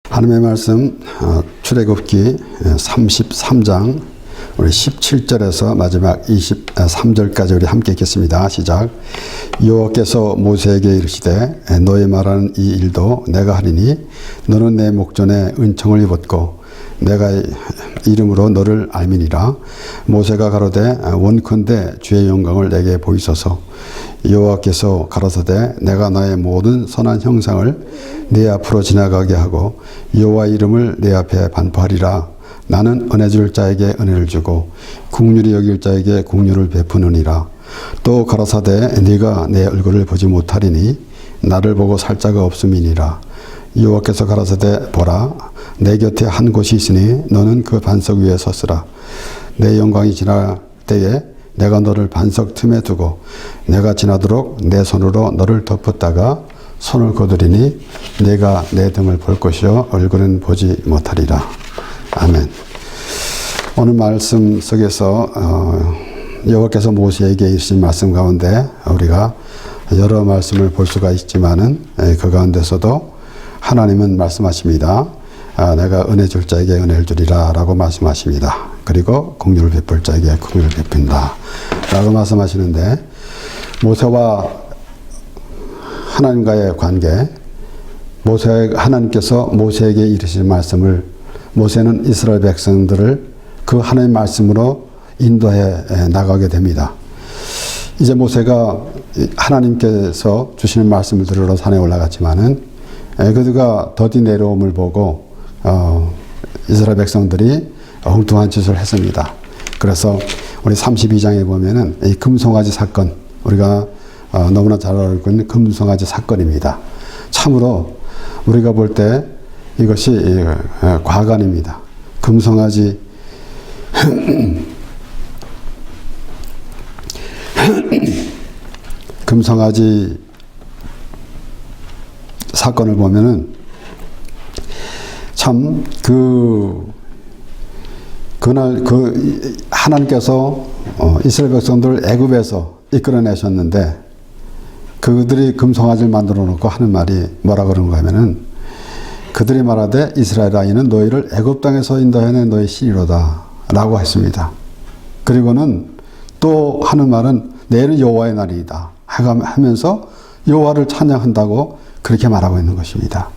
하나님의 말씀 출애굽기 33장 우리 17절에서 마지막 23절까지 우리 함께 읽겠습니다. 시작. 여호와께서 모세에게 이르시되 너의 말하는 이 일도 내가 하리니 너는 내 목전에 은총을 입었고 내가 이름으로 너를 알미니라. 모세가 가로되 원컨대 주의 영광을 내게 보이소서. 여호와께서 가라사대 내가 나의 모든 선한 형상을 네 앞으로 지나가게 하고 여호와 이름을 내 앞에 반포하리라. 나는 은혜 줄 자에게 은혜를 주고 긍휼히 여길 자에게 긍휼을 베푸느니라. 또 가라사대 네가 내 얼굴을 보지 못하리니 나를 보고 살 자가 없음이니라. 여호와께서 가라사대 보라 내 곁에 한 곳이 있으니 너는 그 반석 위에 섰으라. 내 영광이 지날 때에 내가 너를 반석 틈에 두고 내가 지나도록 내 손으로 너를 덮었다가 손을 거두리니 내가 내 등을 볼 것이요 얼굴은 보지 못하리라. 아멘. 오늘 말씀 속에서 여호와께서 모세에게 이르신 말씀 가운데 우리가 여러 말씀을 볼 수가 있지만은 그 가운데서도 하나님은 말씀하십니다. 내가 은혜 줄 자에게 은혜를 주리라 라고 말씀하십니다. 그리고 긍휼을 베풀 자에게 긍휼을 베푼다 라고 말씀하시는데, 모세와 하나님과의 관계, 하나님께서 모세에게 이르신 말씀을 모세는 이스라엘 백성들을 그 하나님의 말씀으로 인도해 나가게 됩니다. 이제 모세가 하나님께서 주시는 말씀을 들으러 산에 올라갔지만은 그가 더디 내려옴을 보고 이스라엘 백성들이 엉뚱한 짓을 했습니다. 그래서 우리 32장에 보면은 이 금송아지 사건, 우리가 너무나 잘 알고 있는 금송아지 사건입니다. 참으로 우리가 볼 때 이것이 과간입니다. 금송아지 금송아지 사건을 보면은 참 그날 하나님께서 이스라엘 백성들을 애굽에서 이끌어내셨는데 그들이 금송아지를 만들어 놓고 하는 말이 뭐라 그런가 하면은, 그들이 말하되 이스라엘 아이는 너희를 애굽 땅에서 인도해낸 너희 신이로다 라고 했습니다. 그리고는 또 하는 말은 내일은 여호와의 날이다 하면서 여호와를 찬양한다고 그렇게 말하고 있는 것입니다.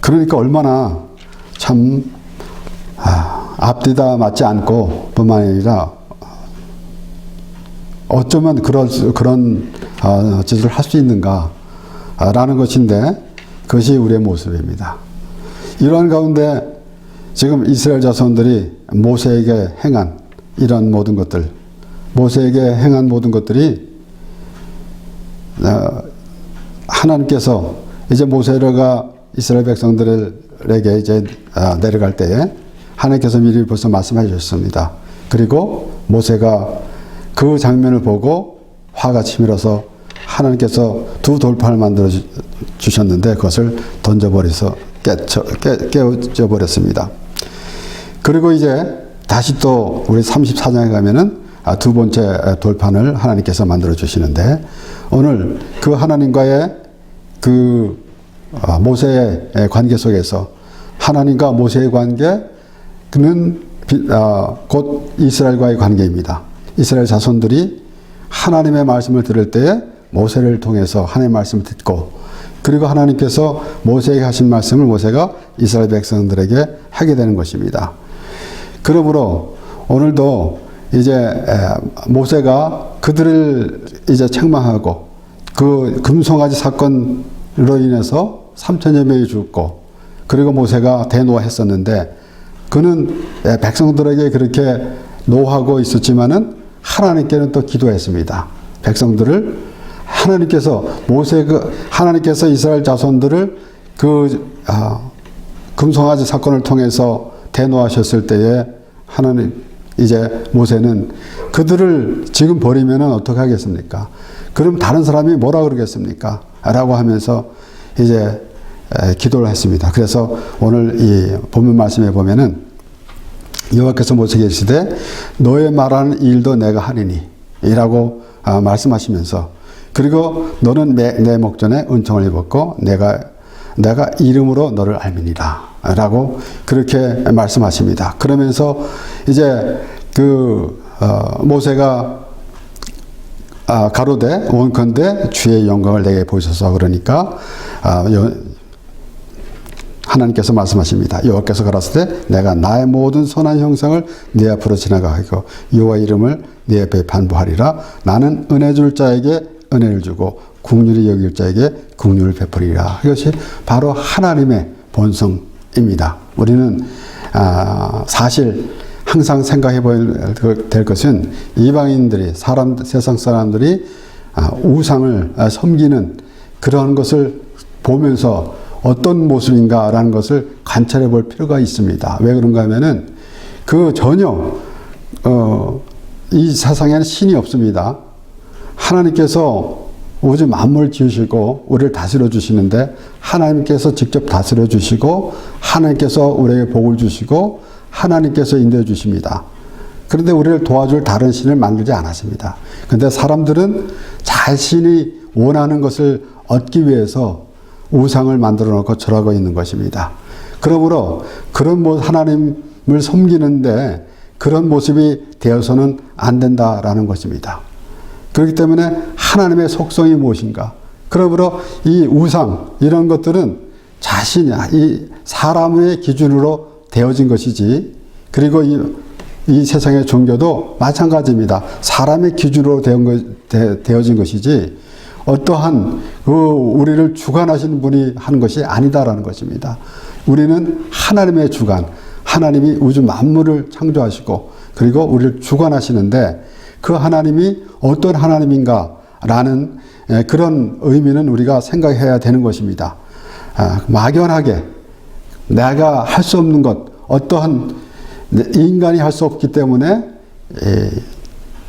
그러니까 얼마나 참 앞뒤다 맞지 않고 뿐만 아니라 어쩌면 그런 짓을 할 수 있는가 라는 것인데, 그것이 우리의 모습입니다. 이러한 가운데 지금 이스라엘 자손들이 모세에게 행한 이런 모든 것들, 모세에게 행한 모든 것들이 하나님께서 이제 모세가 이스라엘 백성들에게 이제 내려갈 때에 하나님께서 미리 벌써 말씀해 주셨습니다. 그리고 모세가 그 장면을 보고 화가 치밀어서 하나님께서 두 돌판을 만들어 주셨는데 그것을 던져버려서 깨어져 버렸습니다. 그리고 이제 다시 또 우리 34장에 가면은 두 번째 돌판을 하나님께서 만들어 주시는데, 오늘 그 하나님과의 그 모세의 관계 속에서 하나님과 모세의 관계는 곧 이스라엘과의 관계입니다. 이스라엘 자손들이 하나님의 말씀을 들을 때에 모세를 통해서 하나님의 말씀을 듣고, 그리고 하나님께서 모세에게 하신 말씀을 모세가 이스라엘 백성들에게 하게 되는 것입니다. 그러므로 오늘도 이제 모세가 그들을 이제 책망하고 그 금송아지 사건으로 인해서 3천여 명이 죽고, 그리고 모세가 대노했었는데 그는 백성들에게 그렇게 노하고 있었지만은 하나님께는 또 기도했습니다. 백성들을 하나님께서 이스라엘 자손들을 금송아지 사건을 통해서 대노하셨을 때에 이제 모세는 그들을 지금 버리면은 어떻게 하겠습니까? 그럼 다른 사람이 뭐라 그러겠습니까? 라고 하면서 이제 기도를 했습니다. 그래서 오늘 이 본문 말씀에 보면은 여호와께서 모세에게 이르시되 너의 말하는 일도 내가 하리니 이라고 말씀하시면서, 그리고 너는 내 목전에 은총을 입었고 내가 내가 이름으로 너를 알미니라 라고 그렇게 말씀하십니다. 그러면서 이제 모세가 가로되 원컨대 주의 영광을 내게 보이소서 그러니까 하나님께서 말씀하십니다. 여호와께서 가라사대 내가 나의 모든 선한 형상을 네 앞으로 지나가고 여호와 이름을 네 앞에 반부하리라. 나는 은혜 줄 자에게 은혜를 주고 긍휼히 여길 자에게 긍휼을 베푸리라. 이것이 바로 하나님의 본성입니다. 우리는 사실 항상 생각해 봐야 될 것은 이방인들이 세상 사람들이 우상을 섬기는 그런 것을 보면서 어떤 모습인가라는 것을 관찰해 볼 필요가 있습니다. 왜 그런가 하면은 전혀 이 세상에는 신이 없습니다. 하나님께서 우주 만물을 지으시고 우리를 다스려 주시는데 하나님께서 직접 다스려 주시고 하나님께서 우리에게 복을 주시고 하나님께서 인도해 주십니다. 그런데 우리를 도와줄 다른 신을 만들지 않았습니다. 그런데 사람들은 자신이 원하는 것을 얻기 위해서 우상을 만들어 놓고 절하고 있는 것입니다. 그러므로 그런 하나님을 섬기는데 그런 모습이 되어서는 안 된다라는 것입니다. 그렇기 때문에 하나님의 속성이 무엇인가? 그러므로 이 우상 이런 것들은 이 사람의 기준으로 되어진 것이지, 그리고 이 세상의 종교도 마찬가지입니다. 사람의 기준으로 되어진 것이지 어떠한 우리를 주관하시는 분이 한 것이 아니다라는 것입니다. 우리는 하나님의 주관, 하나님이 우주 만물을 창조하시고 그리고 우리를 주관하시는데 그 하나님이 어떤 하나님인가라는 그런 의미는 우리가 생각해야 되는 것입니다. 막연하게 내가 할 수 없는 것, 어떠한 인간이 할 수 없기 때문에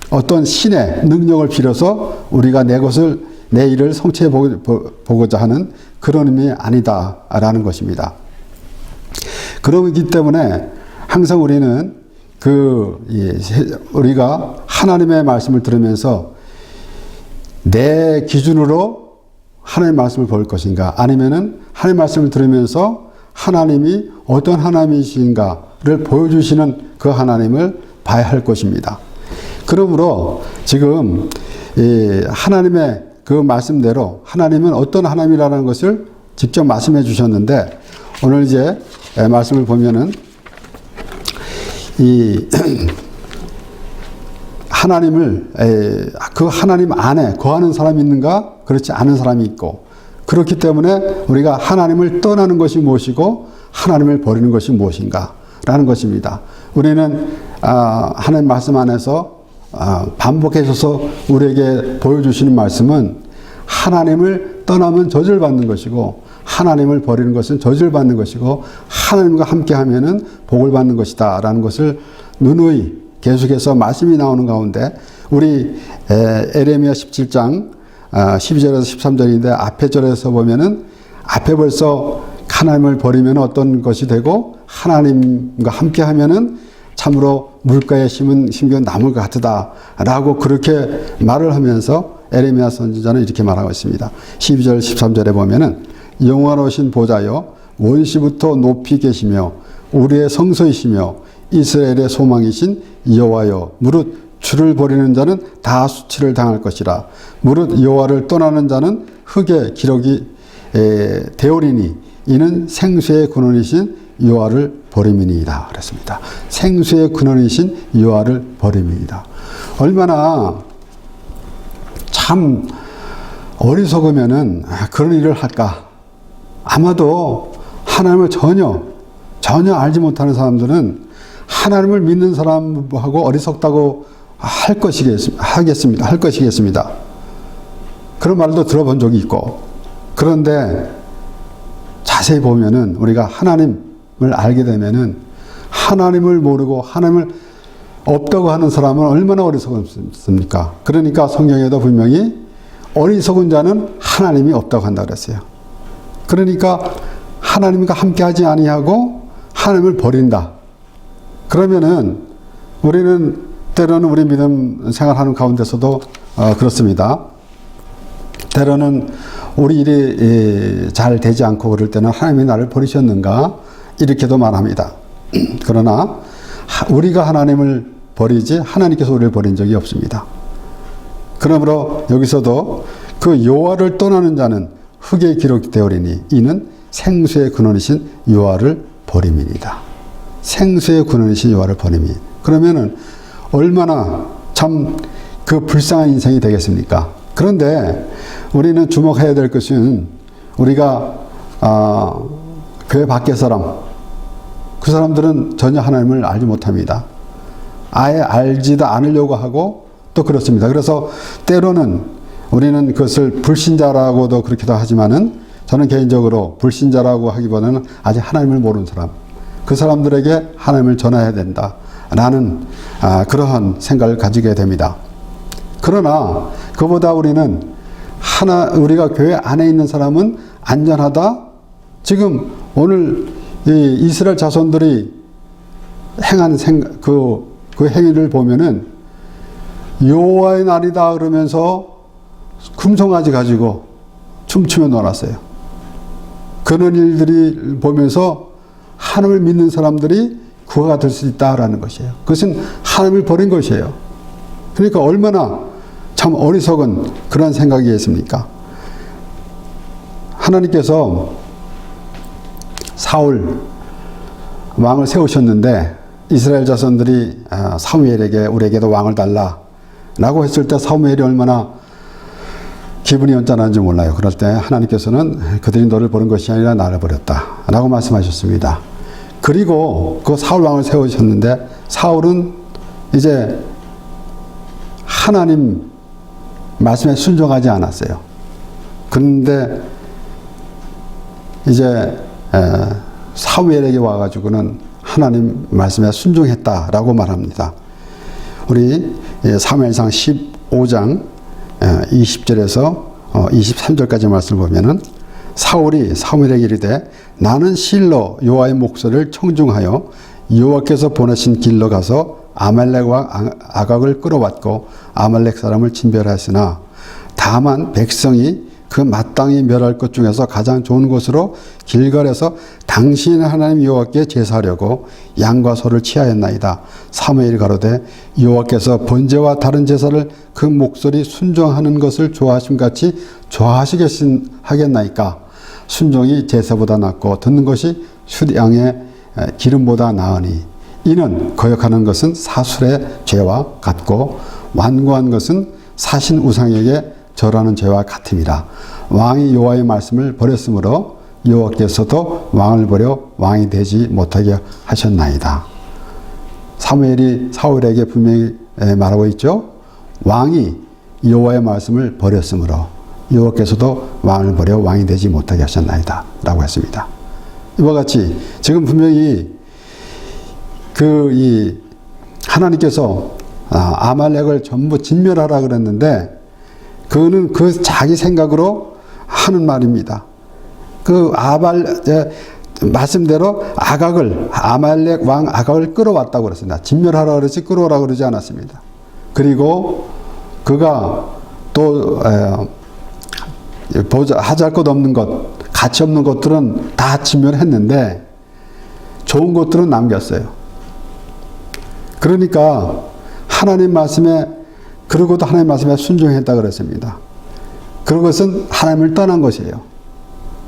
어떤 신의 능력을 빌어서 우리가 내 일을 성취해 보고자 하는 그런 의미 아니다라는 것입니다. 그러기 때문에 항상 우리는 우리가 하나님의 말씀을 들으면서 내 기준으로 하나님의 말씀을 볼 것인가, 아니면은 하나님의 말씀을 들으면서 하나님이 어떤 하나님이신가를 보여주시는 그 하나님을 봐야 할 것입니다. 그러므로 지금 하나님의 그 말씀대로 하나님은 어떤 하나님이라는 것을 직접 말씀해 주셨는데, 오늘 이제 말씀을 보면은 이 하나님을 그 하나님 안에 거하는 사람이 있는가, 그렇지 않은 사람이 있고, 그렇기 때문에 우리가 하나님을 떠나는 것이 무엇이고 하나님을 버리는 것이 무엇인가 라는 것입니다. 우리는 하나님 말씀 안에서 반복해서 우리에게 보여주시는 말씀은 하나님을 떠나면 저주받는 것이고 하나님을 버리는 것은 저주받는 것이고 하나님과 함께하면은 복을 받는 것이다 라는 것을 누누이 계속해서 말씀이 나오는 가운데, 우리 에레미야 17장 12절에서 13절인데 앞에 절에서 보면은 앞에 벌써 하나님을 버리면 어떤 것이 되고 하나님과 함께하면은 참으로 물가에 심겨온 나무가 같으다 라고 그렇게 말을 하면서 에레미야 선지자는 이렇게 말하고 있습니다. 12절 13절에 보면은 영원하신 보좌여 원시부터 높이 계시며 우리의 성소이시며 이스라엘의 소망이신 여호와여, 무릇 주를 버리는 자는 다 수치를 당할 것이라. 무릇 여호와를 떠나는 자는 흙의 기록이 되오리니 이는 생수의 근원이신 여호와를 버림이니이다 그랬습니다. 생수의 근원이신 여호와를 버림이니이다. 얼마나 참 어리석으면은 그런 일을 할까? 아마도 하나님을 전혀 알지 못하는 사람들은 하나님을 믿는 사람하고 어리석다고 할 것이겠습니다. 그런 말도 들어본 적이 있고, 그런데 자세히 보면은 우리가 하나님을 알게 되면은 하나님을 모르고 하나님을 없다고 하는 사람은 얼마나 어리석습니까? 그러니까 성경에도 분명히 어리석은 자는 하나님이 없다고 한다 그랬어요. 그러니까 하나님과 함께하지 아니하고 하나님을 버린다. 그러면은 우리는 때로는 우리 믿음 생활하는 가운데서도 그렇습니다. 때로는 우리 일이 잘 되지 않고 그럴 때는 하나님이 나를 버리셨는가 이렇게도 말합니다. 그러나 우리가 하나님을 버리지 하나님께서 우리를 버린 적이 없습니다. 그러므로 여기서도 그 여호와를 떠나는 자는 흙에 기록되오리니 이는 생수의 근원이신 여호와를 버림이니이다. 생수의 근원이신 여호와를 버림이. 그러면은 얼마나 참 그 불쌍한 인생이 되겠습니까? 그런데 우리는 주목해야 될 것은 우리가 교회 밖의 사람, 그 사람들은 전혀 하나님을 알지 못합니다. 아예 알지도 않으려고 하고 또 그렇습니다. 그래서 때로는 우리는 그것을 불신자라고도 그렇게도 하지만은 저는 개인적으로 불신자라고 하기보다는 아직 하나님을 모르는 사람, 그 사람들에게 하나님을 전해야 된다라는 그러한 생각을 가지게 됩니다. 그러나 그보다 우리는 우리가 교회 안에 있는 사람은 안전하다. 지금 오늘 이 이스라엘 자손들이 행한 그 행위를 보면은 여호와의 날이다 그러면서 금송아지 가지고 춤추며 놀았어요. 그런 일들이 보면서 하나님을 믿는 사람들이 구원가 될 수 있다라는 것이에요. 그것은 하나님을 버린 것이에요. 그러니까 얼마나 참 어리석은 그런 생각이겠습니까? 하나님께서 사울 왕을 세우셨는데 이스라엘 자손들이 사무엘에게 우리에게도 왕을 달라라고 했을 때 사무엘이 얼마나 기분이 언짢았는지 몰라요. 그럴 때 하나님께서는 그들이 너를 버린 것이 아니라 나를 버렸다라고 말씀하셨습니다. 그리고 그 사울 왕을 세우셨는데 사울은 이제 하나님 말씀에 순종하지 않았어요. 그런데 이제 사무엘에게 와가지고는 하나님 말씀에 순종했다라고 말합니다. 우리 사무엘상 15장 20절에서 23절까지 말씀을 보면은 사울이 사무엘에게 이르되 나는 실로 여호와의 목소리를 청중하여 여호와께서 보내신 길로 가서 아말렉 왕 아각을 끌어왔고 아말렉 사람을 진멸하였으나 다만 백성이 그 마땅히 멸할 것 중에서 가장 좋은 곳으로 길갈에서 당신의 하나님 여호와께 제사하려고 양과 소를 취하였나이다. 사무엘이 가로되 여호와께서 번제와 다른 제사를 그 목소리 순종하는 것을 좋아하심같이 좋아하시겠나이까. 순종이 제사보다 낫고 듣는 것이 수양의 기름보다 나으니 이는 거역하는 것은 사술의 죄와 같고 완고한 것은 사신 우상에게 절하는 죄와 같음이라. 왕이 여호와의 말씀을 버렸으므로 여호와께서도 왕을 버려 왕이 되지 못하게 하셨나이다. 사무엘이 사울에게 분명히 말하고 있죠. 왕이 여호와의 말씀을 버렸으므로 여호와께서도 왕을 버려 왕이 되지 못하게 하셨나이다 라고 했습니다. 이와 같이 지금 분명히 하나님께서 아말렉을 전부 진멸하라 그랬는데 그거는 그 자기 생각으로 하는 말입니다. 말씀대로 아말렉 왕 아각을 끌어왔다고 그랬습니다. 진멸하라 그러지 끌어오라 그러지 않았습니다. 그리고 그가 또 하잘 것 없는 것, 가치 없는 것들은 다 진멸했는데 좋은 것들은 남겼어요. 그러니까 하나님 말씀에 그러고도 하나님 말씀에 순종했다 그랬습니다. 그것은 하나님을 떠난 것이에요.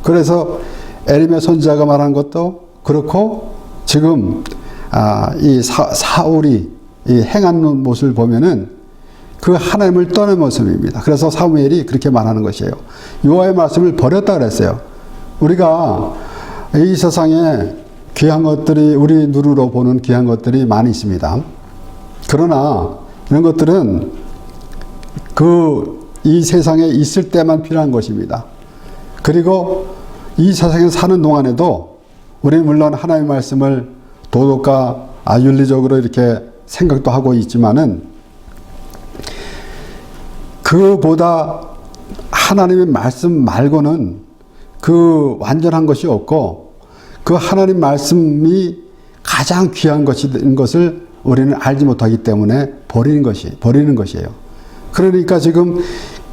그래서 에림의 선지자가 말한 것도 그렇고 지금 이 사울이 이 행하는 모습을 보면은 그 하나님을 떠난 모습입니다. 그래서 사무엘이 그렇게 말하는 것이에요. 여호와의 말씀을 버렸다 그랬어요. 우리가 이 세상에 귀한 것들이 우리 눈으로 보는 귀한 것들이 많이 있습니다. 그러나 이런 것들은 이 세상에 있을 때만 필요한 것입니다. 그리고 이 세상에 사는 동안에도 우리는 물론 하나님의 말씀을 도덕과 윤리적으로 이렇게 생각도 하고 있지만은 그보다 하나님의 말씀 말고는 그 완전한 것이 없고 그 하나님 말씀이 가장 귀한 것을 우리는 알지 못하기 때문에 버리는 것이에요. 그러니까 지금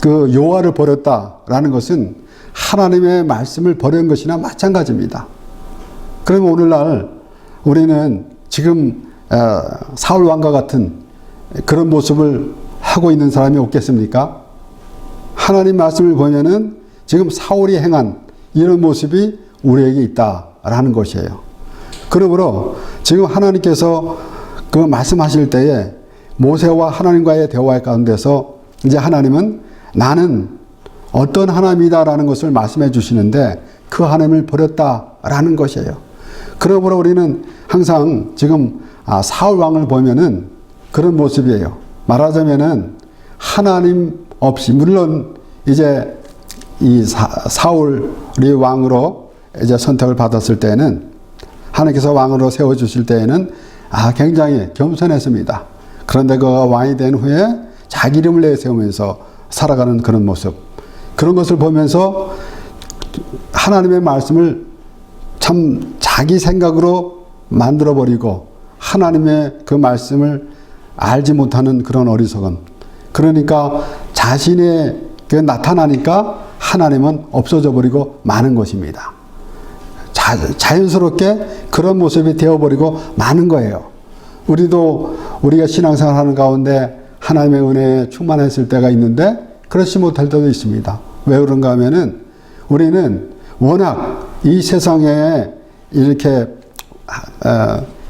그 여호와를 버렸다라는 것은 하나님의 말씀을 버린 것이나 마찬가지입니다. 그러면 오늘날 우리는 지금 사울 왕과 같은 그런 모습을 하고 있는 사람이 없겠습니까? 하나님 말씀을 보면은 지금 사울이 행한 이런 모습이 우리에게 있다라는 것이에요. 그러므로 지금 하나님께서 그 말씀하실 때에 모세와 하나님과의 대화 가운데서 이제 하나님은 나는 어떤 하나님이다라는 것을 말씀해 주시는데 그 하나님을 버렸다라는 것이에요. 그러므로 우리는 항상 지금 사울 왕을 보면은 그런 모습이에요. 말하자면은 하나님 없이, 물론 이제 이 사울이 왕으로 이제 선택을 받았을 때는 하나님께서 왕으로 세워주실 때에는 굉장히 겸손했습니다. 그런데 그 왕이 된 후에 자기 이름을 내세우면서 살아가는 그런 모습, 그런 것을 보면서 하나님의 말씀을 참 자기 생각으로 만들어버리고 하나님의 그 말씀을 알지 못하는 그런 어리석은, 그러니까 자신의 그 나타나니까 하나님은 없어져 버리고 마는 것입니다. 자연스럽게 그런 모습이 되어버리고 마는 거예요. 우리가 신앙생활 하는 가운데 하나님의 은혜에 충만했을 때가 있는데 그렇지 못할 때도 있습니다. 왜 그런가 하면은 우리는 워낙 이 세상에 이렇게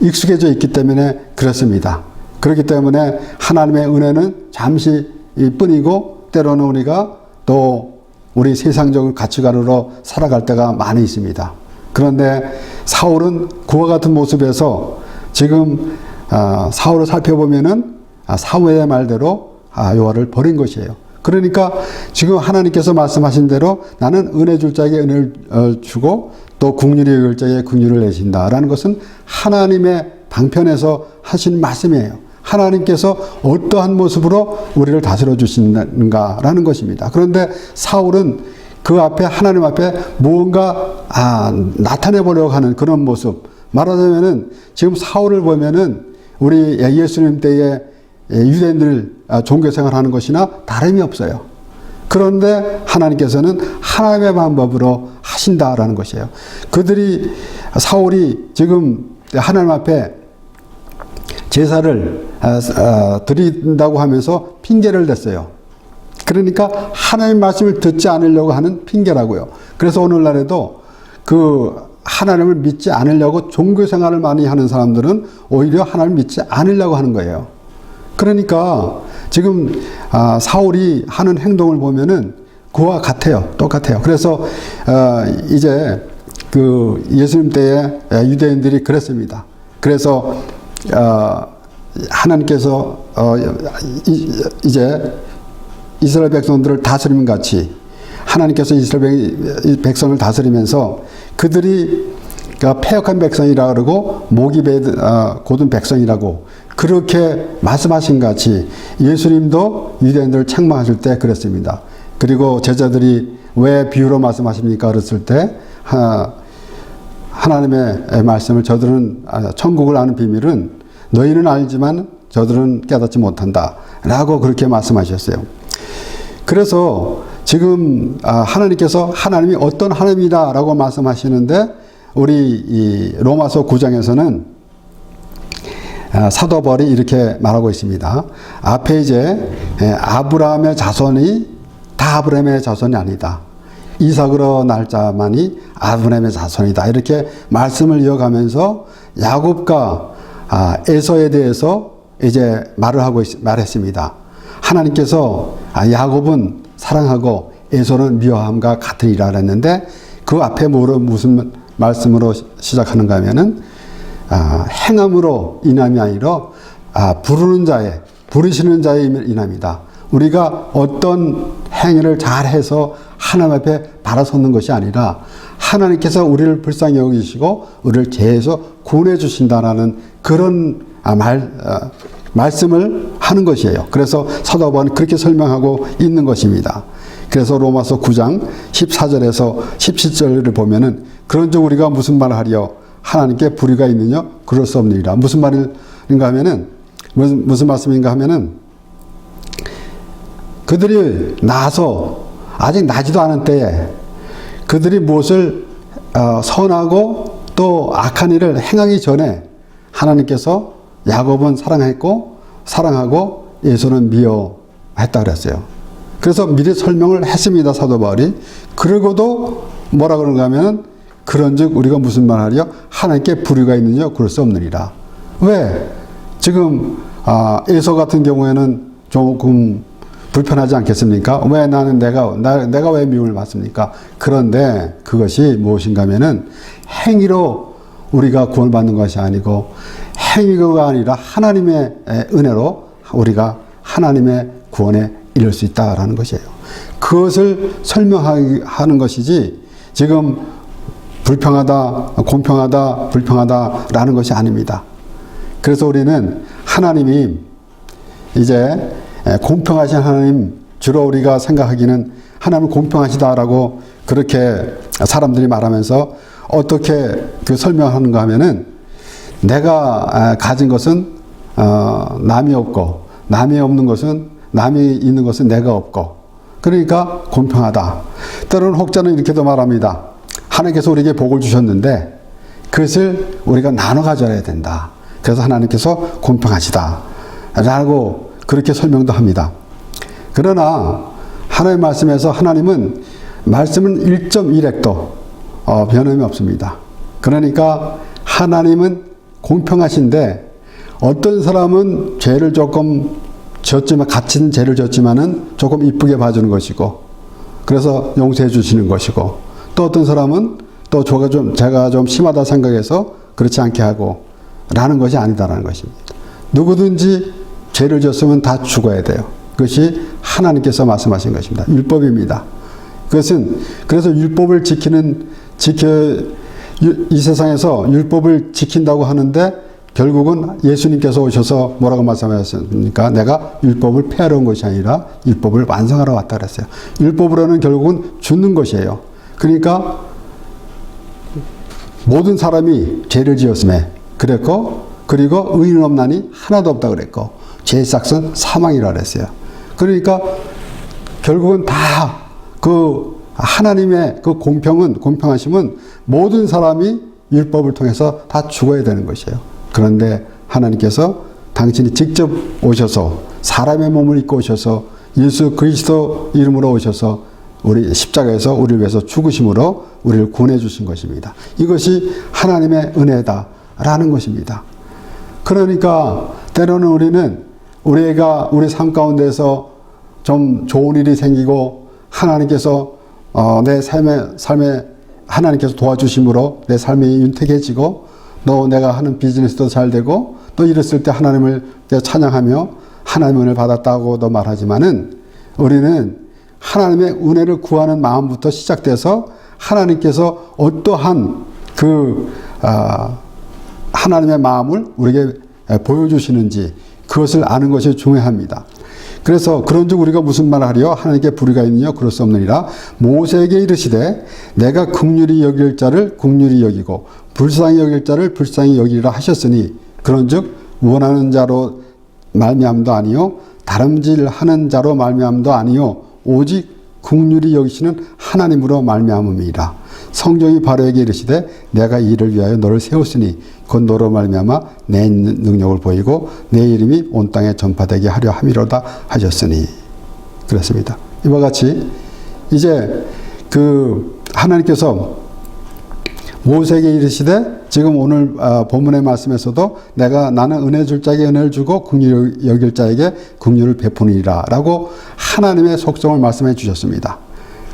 익숙해져 있기 때문에 그렇습니다. 그렇기 때문에 하나님의 은혜는 잠시 뿐이고 때로는 우리가 또 우리 세상적인 가치관으로 살아갈 때가 많이 있습니다. 그런데 사울은 그와 같은 모습에서 지금 사울을 살펴보면은 사무엘의 말대로 여호와를 버린 것이에요. 그러니까 지금 하나님께서 말씀하신 대로 나는 은혜 줄 자에게 은혜를 주고 또 긍휼히 여길 자에게 긍휼을 내신다라는 것은 하나님의 방편에서 하신 말씀이에요. 하나님께서 어떠한 모습으로 우리를 다스려 주시는가라는 것입니다. 그런데 사울은 그 앞에, 하나님 앞에 무언가 나타내 보려고 하는 그런 모습, 말하자면은 지금 사울을 보면은 우리 예수님 때에 유대인들 종교생활 하는 것이나 다름이 없어요. 그런데 하나님께서는 하나님의 방법으로 하신다라는 것이에요. 사울이 지금 하나님 앞에 제사를 드린다고 하면서 핑계를 댔어요. 그러니까 하나님 말씀을 듣지 않으려고 하는 핑계라고요. 그래서 오늘날에도 그 하나님을 믿지 않으려고 종교생활을 많이 하는 사람들은 오히려 하나님을 믿지 않으려고 하는 거예요. 그러니까 지금 사울이 하는 행동을 보면은 그와 같아요. 똑같아요. 그래서 이제 그 예수님 때에 유대인들이 그랬습니다. 그래서 하나님께서 이제 이스라엘 백성들을 다스림 같이 하나님께서 이스라엘 백성을 다스리면서 그들이 패역한 백성이라 그러고 목이 곧은 백성이라고 그렇게 말씀하신 같이 예수님도 유대인들을 책망하실 때 그랬습니다. 그리고 제자들이 왜 비유로 말씀하십니까? 그랬을 때 하나님의 말씀을 저들은 천국을 아는 비밀은 너희는 알지만 저들은 깨닫지 못한다 라고 그렇게 말씀하셨어요. 그래서 지금 하나님께서 하나님이 어떤 하나님이다 라고 말씀하시는데 우리 이 로마서 9장에서는 사도 바울이 이렇게 말하고 있습니다. 앞에 이제 아브라함의 자손이 다 아브라함의 자손이 아니다. 이삭으로 날 자만이 아브라함의 자손이다. 이렇게 말씀을 이어가면서 야곱과 에서에 대해서 이제 말했습니다. 하나님께서 야곱은 사랑하고 에서는 미워함과 같으리라 그랬는데 그 앞에 무슨 말씀으로 시작하는가 하면은 행함으로 인함이 아니라 부르시는 자의 인함이다. 우리가 어떤 행위를 잘해서 하나님 앞에 바라서는 것이 아니라 하나님께서 우리를 불쌍히 여기시고 우리를 죄에서 구원해 주신다라는 그런 말씀을 하는 것이에요. 그래서 사도 바울은 그렇게 설명하고 있는 것입니다. 그래서 로마서 9장 14절에서 17절을 보면은 그런즉 우리가 무슨 말을 하리요? 하나님께 불의가 있느냐? 그럴 수 없느니라. 무슨 말인가 하면은 무슨 말씀인가 하면은 그들이 나서 아직 나지도 않은 때에 그들이 무엇을 선하고 또 악한 일을 행하기 전에 하나님께서 야곱은 사랑하고 에서는 미워했다 그랬어요. 그래서 미리 설명을 했습니다, 사도 바울이. 그러고도 뭐라 그런가 하면은 그런즉 우리가 무슨 말하리요? 하나님께 불의가 있느냐? 그럴 수 없느니라. 왜? 지금 에서 같은 경우에는 조금 불편하지 않겠습니까? 왜 나는 내가 왜 미움을 받습니까? 그런데 그것이 무엇인가 하면은 행위로 우리가 구원받는 것이 아니고 행위가 아니라 하나님의 은혜로 우리가 하나님의 구원에 이룰 수 있다라는 것이에요. 그것을 설명하는 것이지 지금 공평하다, 불평하다라는 것이 아닙니다. 그래서 우리는 하나님이 이제 공평하신 하나님, 주로 우리가 생각하기는 하나님은 공평하시다라고 그렇게 사람들이 말하면서 어떻게 그 설명하는가 하면은 내가 가진 것은 남이 없고 남이 있는 것은 내가 없고 그러니까 공평하다. 때로는 혹자는 이렇게도 말합니다. 하나님께서 우리에게 복을 주셨는데 그것을 우리가 나눠 가져야 된다. 그래서 하나님께서 공평하시다 라고 그렇게 설명도 합니다. 그러나 하나님의 말씀에서 하나님은 말씀은 1.1획도 변함이 없습니다. 그러니까 하나님은 공평하신데 어떤 사람은 죄를 조금 졌지만 같은 죄를 졌지만은 조금 이쁘게 봐주는 것이고 그래서 용서해 주시는 것이고 또 어떤 사람은 또 제가 좀 심하다 생각해서 그렇지 않게 하고 라는 것이 아니다라는 것입니다. 누구든지 죄를 졌으면 다 죽어야 돼요. 그것이 하나님께서 말씀하신 것입니다. 율법입니다. 그것은 그래서 율법을 이 세상에서 율법을 지킨다고 하는데 결국은 예수님께서 오셔서 뭐라고 말씀하셨습니까? 내가 율법을 폐하러 온 것이 아니라 율법을 완성하러 왔다 그랬어요. 율법으로는 결국은 죽는 것이에요. 그러니까 모든 사람이 죄를 지었음에 그랬고 그리고 의인은 없나니 하나도 없다 그랬고 죄의 삭은 사망이라 그랬어요. 그러니까 결국은 다 그 하나님의 그 공평하심은 모든 사람이 율법을 통해서 다 죽어야 되는 것이에요. 그런데 하나님께서 당신이 직접 오셔서 사람의 몸을 입고 오셔서 예수 그리스도 이름으로 오셔서 우리 십자가에서 우리를 위해서 죽으심으로 우리를 구원해 주신 것입니다. 이것이 하나님의 은혜다라는 것입니다. 그러니까 때로는 우리는 우리 삶 가운데서 좀 좋은 일이 생기고 하나님께서 내 삶에 하나님께서 도와주심으로 내 삶이 윤택해지고 또 내가 하는 비즈니스도 잘 되고 또 이랬을 때 하나님을 찬양하며 하나님의 은혜를 받았다고도 말하지만은 우리는 하나님의 은혜를 구하는 마음부터 시작돼서 하나님께서 어떠한 하나님의 마음을 우리에게 보여주시는지 그것을 아는 것이 중요합니다. 그래서 그런즉 우리가 무슨 말을 하리요? 하나님께 불의가 있느냐? 그럴 수 없느니라. 모세에게 이르시되 내가 긍휼히 여길 자를 긍휼히 여기고 불쌍히 여길 자를 불쌍히 여기리라 하셨으니 그런즉 원하는 자로 말미암도 아니요 다름질하는 자로 말미암도 아니요 오직 긍휼히 여기시는 하나님으로 말미암음이라. 성경이 바로에게 이르시되 내가 이 일을 위하여 너를 세웠으니 곧 너로 말미암아 내 능력을 보이고 내 이름이 온 땅에 전파되게 하려 함이로다 하셨으니 그렇습니다. 이와 같이 이제 하나님께서 모세에게 이르시되 지금 오늘 본문의 말씀에서도 나는 은혜 줄 자에게 은혜를 주고 긍휼히 여길 자에게 긍휼을 베푸니라 라고 하나님의 속성을 말씀해 주셨습니다.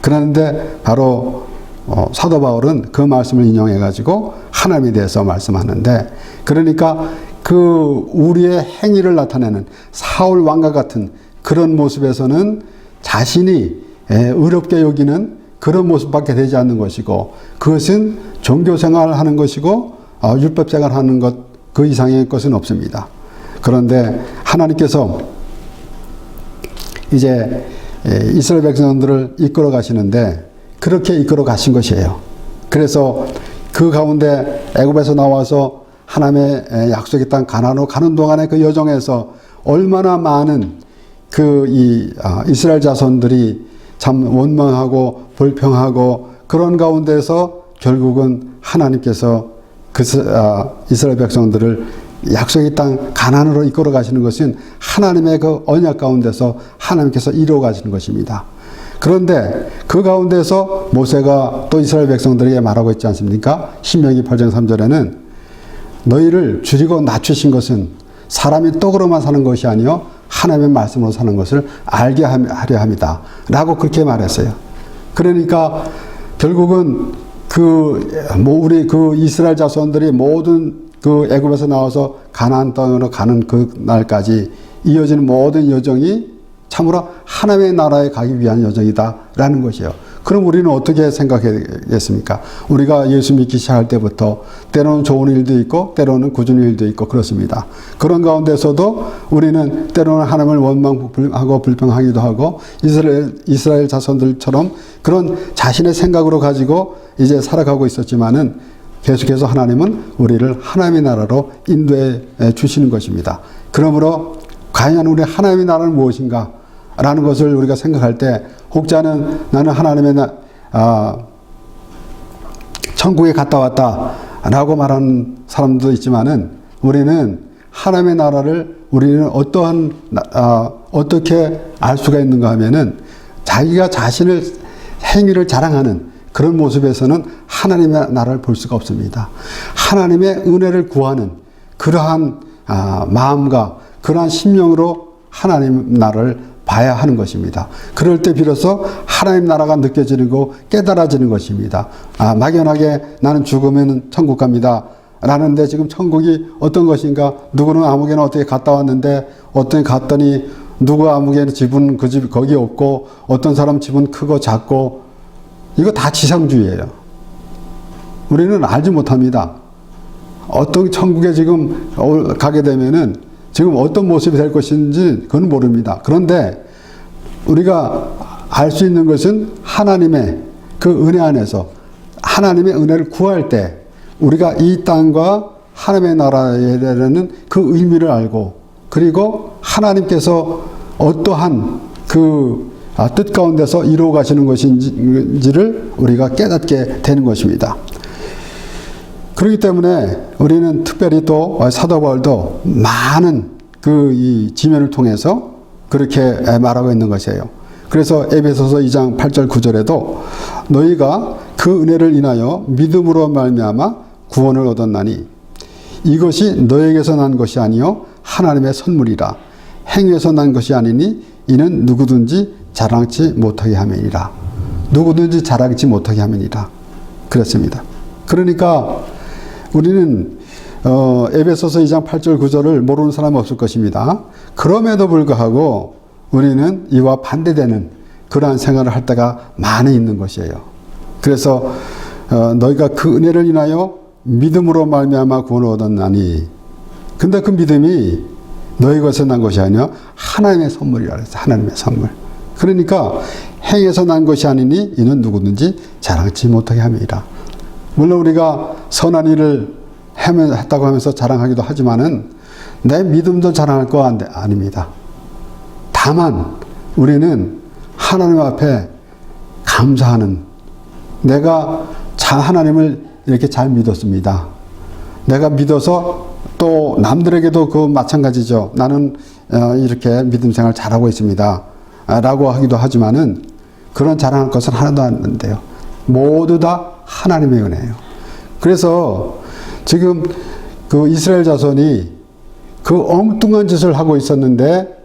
그런데 바로 사도 바울은 그 말씀을 인용해 가지고 하나님에 대해서 말씀하는데 그러니까 우리의 행위를 나타내는 사울 왕과 같은 그런 모습에서는 자신이 의롭게 여기는 그런 모습밖에 되지 않는 것이고 그것은 종교 생활을 하는 것이고 율법 생활을 하는 것 그 이상의 것은 없습니다. 그런데 하나님께서 이제 이스라엘 백성들을 이끌어 가시는데 그렇게 이끌어 가신 것이에요. 그래서 그 가운데 애굽에서 나와서 하나님의 약속의 땅 가나안으로 가는 동안에 그 여정에서 얼마나 많은 이스라엘 자손들이 참 원망하고 불평하고 그런 가운데서 결국은 하나님께서 이스라엘 백성들을 약속의 땅 가나안으로 이끌어 가시는 것은 하나님의 그 언약 가운데서 하나님께서 이루어 가시는 것입니다. 그런데 그 가운데서 모세가 또 이스라엘 백성들에게 말하고 있지 않습니까? 신명기 8장 3절에는 너희를 줄이고 낮추신 것은 사람이 떡으로만 사는 것이 아니요 하나님의 말씀으로 사는 것을 알게 하려 합니다. 라고 그렇게 말했어요. 그러니까 결국은 우리 이스라엘 자손들이 모든 애굽에서 나와서 가나안 땅으로 가는 그 날까지 이어지는 모든 여정이 참으로 하나님의 나라에 가기 위한 여정이다라는 것이에요. 그럼 우리는 어떻게 생각하겠습니까? 우리가 예수 믿기 시작할 때부터 때로는 좋은 일도 있고 때로는 굳은 일도 있고 그렇습니다. 그런 가운데서도 우리는 때로는 하나님을 원망하고 불평하기도 하고 이스라엘 자손들처럼 그런 자신의 생각으로 가지고 이제 살아가고 있었지만은 계속해서 하나님은 우리를 하나님의 나라로 인도해 주시는 것입니다. 그러므로 과연 우리 하나님의 나라는 무엇인가? 라는 것을 우리가 생각할 때 혹자는 나는 하나님의 천국에 갔다 왔다 라고 말하는 사람도 있지만은 우리는 하나님의 나라를 우리는 어떻게 알 수가 있는가 하면은 자기가 자신을 행위를 자랑하는 그런 모습에서는 하나님의 나라를 볼 수가 없습니다. 하나님의 은혜를 구하는 그러한 마음과 그러한 심령으로 하나님 나라를 봐야 하는 것입니다. 그럴 때 비로소 하나님 나라가 느껴지고 깨달아지는 것입니다. 막연하게 나는 죽으면 천국 갑니다. 라는데 지금 천국이 어떤 것인가? 누구는 아무개나 어떻게 갔다 왔는데 어떤 갔더니 누구 아무개나 집은 그 집 거기 없고 어떤 사람 집은 크고 작고 이거 다 지상주의예요. 우리는 알지 못합니다. 어떤 천국에 지금 가게 되면은 지금 어떤 모습이 될 것인지 그건 모릅니다. 그런데 우리가 알 수 있는 것은 하나님의 그 은혜 안에서 하나님의 은혜를 구할 때 우리가 이 땅과 하나님의 나라에 대한 그 의미를 알고 그리고 하나님께서 어떠한 뜻 가운데서 이루어 가시는 것인지를 우리가 깨닫게 되는 것입니다. 그렇기 때문에 우리는 특별히 또 사도 바울도 많은 이 지면을 통해서 그렇게 말하고 있는 것이에요. 그래서 에베소서 2장 8절 9절에도 너희가 그 은혜를 인하여 믿음으로 말미암아 구원을 얻었나니 이것이 너에게서 난 것이 아니요 하나님의 선물이라 행위에서 난 것이 아니니 이는 누구든지 자랑치 못하게 함이니라. 누구든지 자랑치 못하게 함이니라. 그렇습니다. 그러니까 우리는 에베소서 2장 8절 9절을 모르는 사람은 없을 것입니다. 그럼에도 불구하고 우리는 이와 반대되는 그러한 생활을 할 때가 많이 있는 것이에요. 그래서 너희가 그 은혜를 인하여 믿음으로 말미암아 구원을 얻었나니 근데 그 믿음이 너희 것에서 난 것이 아니라 하나님의 선물이라 그랬어요. 하나님의 선물. 그러니까 행에서 난 것이 아니니 이는 누구든지 자랑치 못하게 함이라. 물론 우리가 선한 일을 했다고 하면서 자랑하기도 하지만은 내 믿음도 자랑할 거 아닙니다. 다만 우리는 하나님 앞에 감사하는 내가 하나님을 이렇게 잘 믿었습니다. 내가 믿어서 또 남들에게도 그 마찬가지죠. 나는 이렇게 믿음 생활 잘하고 있습니다. 라고 하기도 하지만은 그런 자랑할 것은 하나도 없는데요. 모두 다 하나님의 은혜예요. 그래서 지금 그 이스라엘 자손이 그 엉뚱한 짓을 하고 있었는데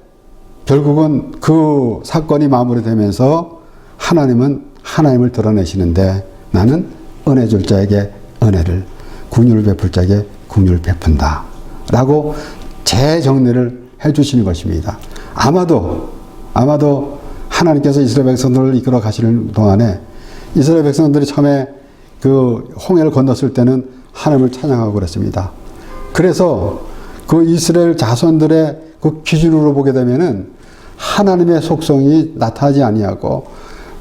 결국은 그 사건이 마무리되면서 하나님은 하나님을 드러내시는데 나는 은혜 줄 자에게 은혜를 긍휼을 베풀 자에게 긍휼을 베푼다 라고 재정리를 해주시는 것입니다. 아마도 하나님께서 이스라엘 백성들을 이끌어 가시는 동안에 이스라엘 백성들이 처음에 그 홍해를 건넜을 때는 하나님을 찬양하고 그랬습니다. 그래서 그 이스라엘 자손들의 그 기준으로 보게 되면은 하나님의 속성이 나타나지 아니하고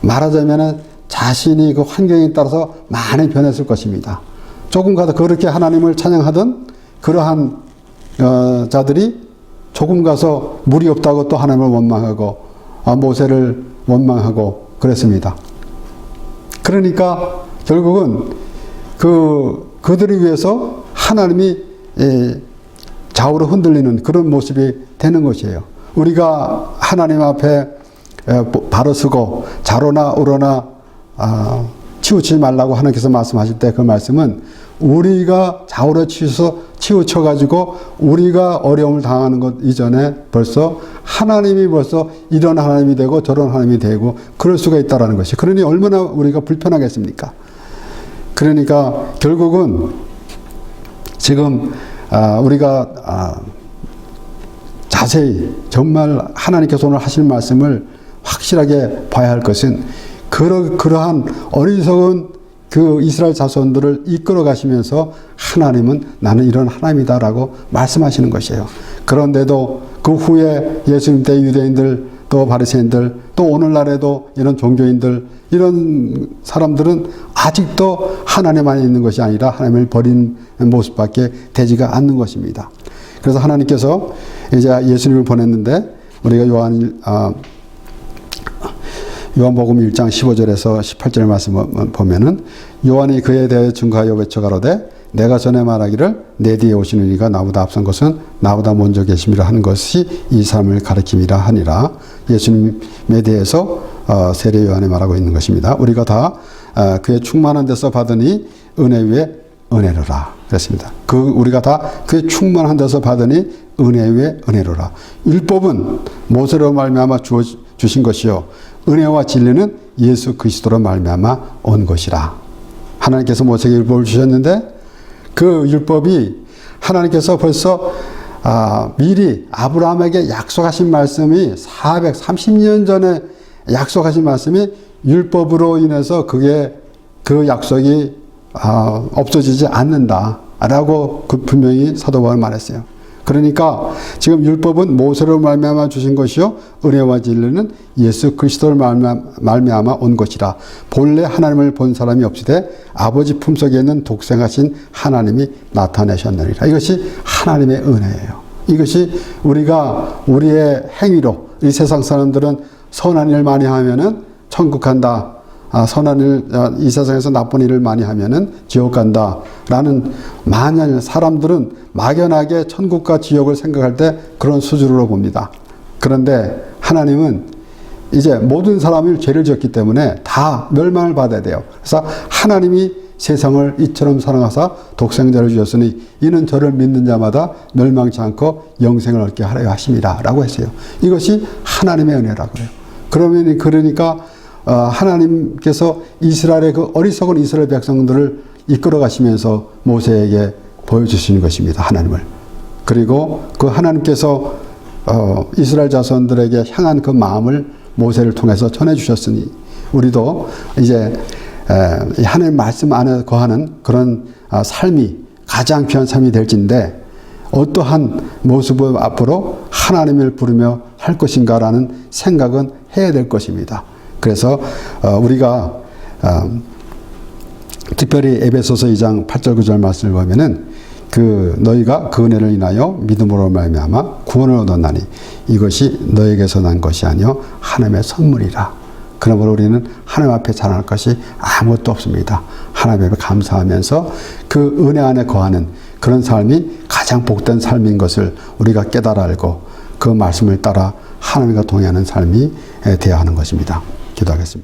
말하자면은 자신이 그 환경에 따라서 많이 변했을 것입니다. 조금 가다 그렇게 하나님을 찬양하던 그러한 자들이 조금 가서 물이 없다고 또 하나님을 원망하고 모세를 원망하고 그랬습니다. 그러니까 결국은 그들을 위해서 하나님이 좌우로 흔들리는 그런 모습이 되는 것이에요. 우리가 하나님 앞에 바로 서고 좌로나 우로나 치우치지 말라고 하나님께서 말씀하실 때 그 말씀은 우리가 좌우로 치우쳐가지고 우리가 어려움을 당하는 것 이전에 벌써 하나님이 벌써 이런 하나님이 되고 저런 하나님이 되고 그럴 수가 있다라는 것이. 그러니 얼마나 우리가 불편하겠습니까? 그러니까 결국은 지금 우리가 자세히 정말 하나님께서 오늘 하실 말씀을 확실하게 봐야 할 것은 그러한 어리석은 그 이스라엘 자손들을 이끌어 가시면서 하나님은 나는 이런 하나님이다라고 말씀하시는 것이에요. 그런데도 그 후에 예수님 때 유대인들 또 바리새인들 또 오늘날에도 이런 종교인들 이런 사람들은 아직도 하나님 안에 있는 것이 아니라 하나님을 버린 모습밖에 되지가 않는 것입니다. 그래서 하나님께서 이제 예수님을 보냈는데 우리가 요한복음 1장 15절에서 18절 말씀을 보면은 요한이 그에 대해 증거하여 외쳐가로되 내가 전에 말하기를 내 뒤에 오시는 이가 나보다 앞선 것은 나보다 먼저 계심이라 한 것이 이 사람을 가리킴이라 하니라. 예수님에 대해서 세례 요한이 말하고 있는 것입니다. 우리가 다 그의 충만한 데서 받으니 은혜 위에 은혜로라 그랬습니다. 우리가 다 그의 충만한 데서 받으니 은혜 위에 은혜로라. 율법은 모세로 말미암아 주신 것이요 은혜와 진리는 예수 그리스도로 말미암아 온 것이라. 하나님께서 모세에게 율법을 주셨는데 그 율법이 하나님께서 벌써 미리 아브라함에게 약속하신 말씀이 430년 전에 약속하신 말씀이 율법으로 인해서 그 약속이 없어지지 않는다라고 분명히 사도 바울은 말했어요. 그러니까 지금 율법은 모세로 말미암아 주신 것이요 은혜와 진리는 예수 그리스도로 말미암아 온 것이라. 본래 하나님을 본 사람이 없으되 아버지 품속에 있는 독생하신 하나님이 나타내셨느니라. 이것이 하나님의 은혜예요. 이것이 우리가 우리의 행위로 이 세상 사람들은 선한 일 많이 하면은 천국 간다. 선한 일, 이 세상에서 나쁜 일을 많이 하면은 지옥 간다. 라는 만약 사람들은 막연하게 천국과 지옥을 생각할 때 그런 수준으로 봅니다. 그런데 하나님은 이제 모든 사람이 죄를 지었기 때문에 다 멸망을 받아야 돼요. 그래서 하나님이 세상을 이처럼 사랑하사 독생자를 주셨으니 이는 저를 믿는 자마다 멸망치 않고 영생을 얻게 하려 하심이라 라고 했어요. 이것이 하나님의 은혜라고 해요. 그러니까 하나님께서 이스라엘의 그 어리석은 이스라엘 백성들을 이끌어 가시면서 모세에게 보여주시는 것입니다. 하나님을. 그리고 그 하나님께서 이스라엘 자손들에게 향한 그 마음을 모세를 통해서 전해주셨으니 우리도 이제 하나님 말씀 안에 거하는 그런 삶이 가장 귀한 삶이 될진데 어떠한 모습을 앞으로 하나님을 부르며 할 것인가라는 생각은 해야 될 것입니다. 그래서 우리가 특별히 에베소서 2장 8절 9절 말씀을 보면은 너희가 그 은혜를 인하여 믿음으로 말미암아 구원을 얻었나니 이것이 너에게서 난 것이 아니요 하나님의 선물이라. 그러므로 우리는 하나님 앞에 자랑할 것이 아무것도 없습니다. 하나님 앞에 감사하면서 그 은혜 안에 거하는 그런 삶이 가장 복된 삶인 것을 우리가 깨달아 알고 그 말씀을 따라 하나님과 동행하는 삶이 되어야 하는 것입니다. 기도하겠습니다.